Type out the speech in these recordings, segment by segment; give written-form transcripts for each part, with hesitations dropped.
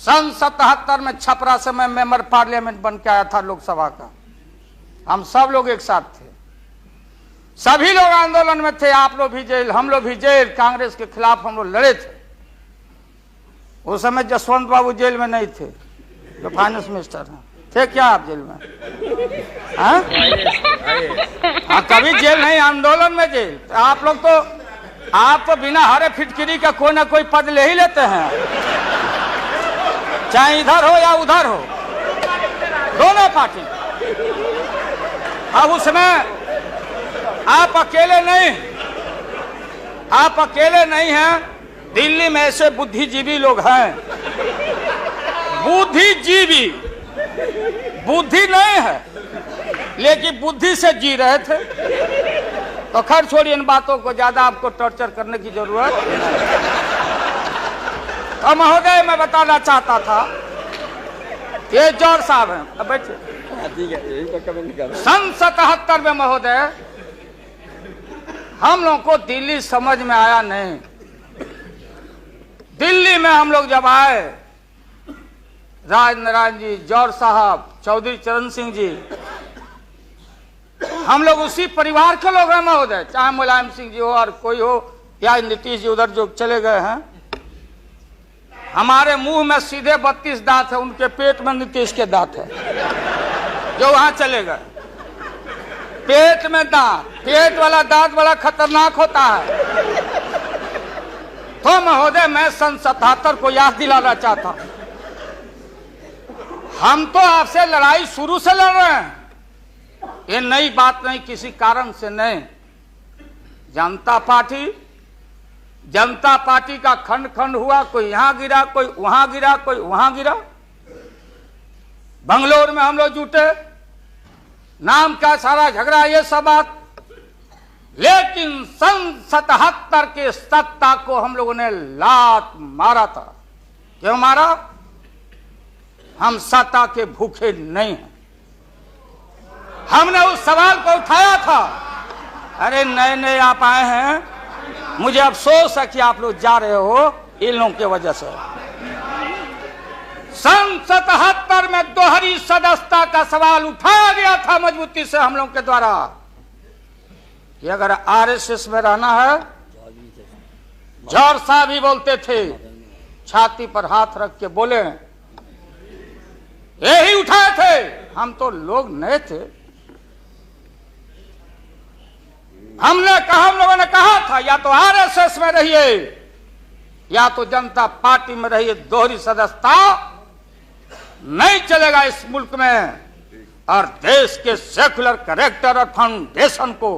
सन 77 में छपरा से मैं मेंबर पार्लियामेंट बन के आया था लोकसभा का। हम सब लोग एक साथ थे, सभी लोग आंदोलन में थे। आप लोग भी जेल, हम लोग भी जेल। कांग्रेस के खिलाफ हम लोग लड़े थे। उस समय जसवंत बाबू जेल में नहीं थे, जो फाइनेंस मिनिस्टर हैं। थे क्या आप जेल में? हाँ, कभी जेल नहीं, आंदोलन में जेल। आप लोग तो, आप तो बिना हरे फिटकिरी का कोई ना कोई पद ले ही लेते हैं, चाहे इधर हो या उधर हो, दोनों पार्टी। अब उसमें आप अकेले नहीं, आप अकेले नहीं हैं। दिल्ली में ऐसे बुद्धिजीवी लोग हैं, बुद्धिजीवी, बुद्धि नहीं है लेकिन बुद्धि से जी रहे थे। तो खैर छोड़िए इन बातों को, ज्यादा आपको टॉर्चर करने की जरूरत नहीं। तो महोदय मैं बताना चाहता था, ये जौहर साहब हैं, अब बैठिए। सन 77 में महोदय हम लोगों को दिल्ली समझ में आया नहीं। दिल्ली में हम लोग जब आए, राज नारायण जी, जौहर साहब, चौधरी चरण सिंह जी, हम लोग उसी परिवार के लोग हैं महोदय, चाहे मुलायम सिंह जी हो और कोई हो, या नीतीश जी उधर जो चले गए हैं। हमारे मुंह में सीधे 32 दांत है, उनके पेट में नीतीश के दांत है, जो वहां चले गए। पेट में दांत, पेट वाला दांत बड़ा खतरनाक होता है। तो महोदय मैं सन 77 को याद दिलाना चाहता हूं, हम तो आपसे लड़ाई शुरू से लड़ रहे हैं, ये नई बात नहीं, किसी कारण से नहीं। जनता पार्टी का खंड खंड हुआ, कोई यहां गिरा, कोई वहां गिरा, कोई वहां गिरा। बंगलोर में हम लोग जुटे, नाम का सारा झगड़ा, ये सब बात। लेकिन सन 77 के सत्ता को हम लोगों ने लात मारा था। क्यों मारा? हम सत्ता के भूखे नहीं हैं। हमने उस सवाल को उठाया था। अरे नए नए आप आए हैं, मुझे अफसोस है कि आप लोग जा रहे हो इन लोगों की वजह से। सन 77 में दोहरी सदस्यता का सवाल उठाया गया था मजबूती से हम लोगों के द्वारा कि अगर आरएसएस में रहना है, जौहर साहब भी बोलते थे, छाती पर हाथ रख के बोले, यही उठाए थे। हम तो लोग नए थे, हम लोगों ने कहा था या तो आरएसएस में रहिए या तो जनता पार्टी में रहिए, दोहरी सदस्यता नहीं चलेगा इस मुल्क में। और देश के सेकुलर कैरेक्टर और फाउंडेशन को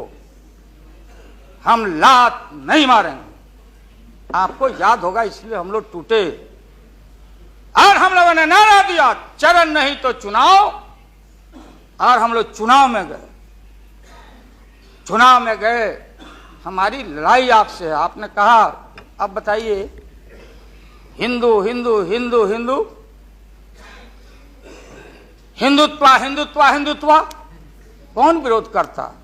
हम लात नहीं मारेंगे। आपको याद होगा, इसलिए हम लोग टूटे और हम लोगों ने नारा दिया, चरण नहीं तो चुनाव। और हम लोग चुनाव में गए। चुनाव में गए, हमारी लड़ाई आपसे है। आपने कहा अब बताइए, हिंदू हिंदू हिंदू हिंदू, हिंदुत्व हिंदुत्व हिंदुत्व, कौन विरोध करता?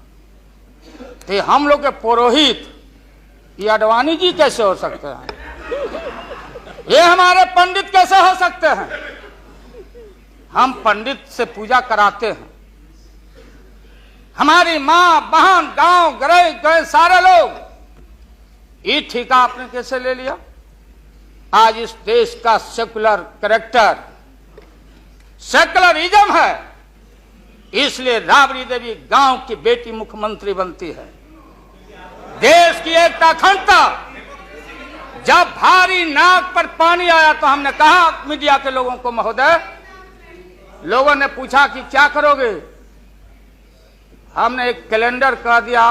तो हम लोग के पुरोहित ये अडवाणी जी कैसे हो सकते हैं? ये हमारे पंडित कैसे हो सकते हैं? हम पंडित से पूजा कराते हैं। हमारी मां बहन गांव गए सारे लोग, ये ठेका आपने कैसे ले लिया? आज इस देश का सेकुलर कैरेक्टर, सेकुलरिज्म है, इसलिए राबड़ी देवी गांव की बेटी मुख्यमंत्री बनती है। देश की एकता अखंडता। जब भारी नाक पर पानी आया तो हमने कहा मीडिया के लोगों को, महोदय, लोगों ने पूछा कि क्या करोगे? हमने एक कैलेंडर कह दिया,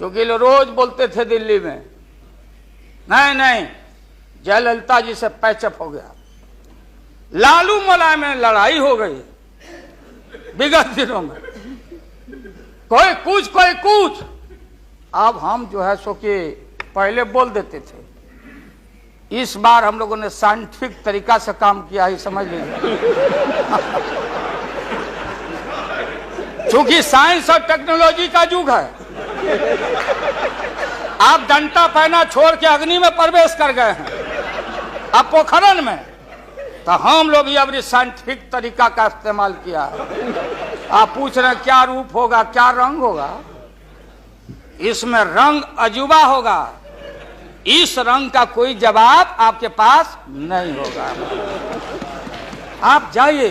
क्योंकि लोग रोज बोलते थे दिल्ली में, नहीं जयललिता जी से पैचअप हो गया, लालू मुलायम में लड़ाई हो गई विगत दिनों में, कोई कुछ। अब हम जो है सो कि पहले बोल देते थे, इस बार हम लोगों ने साइंटिफिक तरीका से काम किया है, समझ लीजिए। क्योंकि साइंस और टेक्नोलॉजी का युग है। आप डंडा पहना छोड़ के अग्नि में प्रवेश कर गए हैं। अब पोखरण में तो हम लोग भी अब साइंटिफिक तरीका का इस्तेमाल किया। आप पूछ रहे हैं क्या रूप होगा, क्या रंग होगा? इसमें रंग अजूबा होगा। इस रंग का कोई जवाब आपके पास नहीं होगा। आप जाइए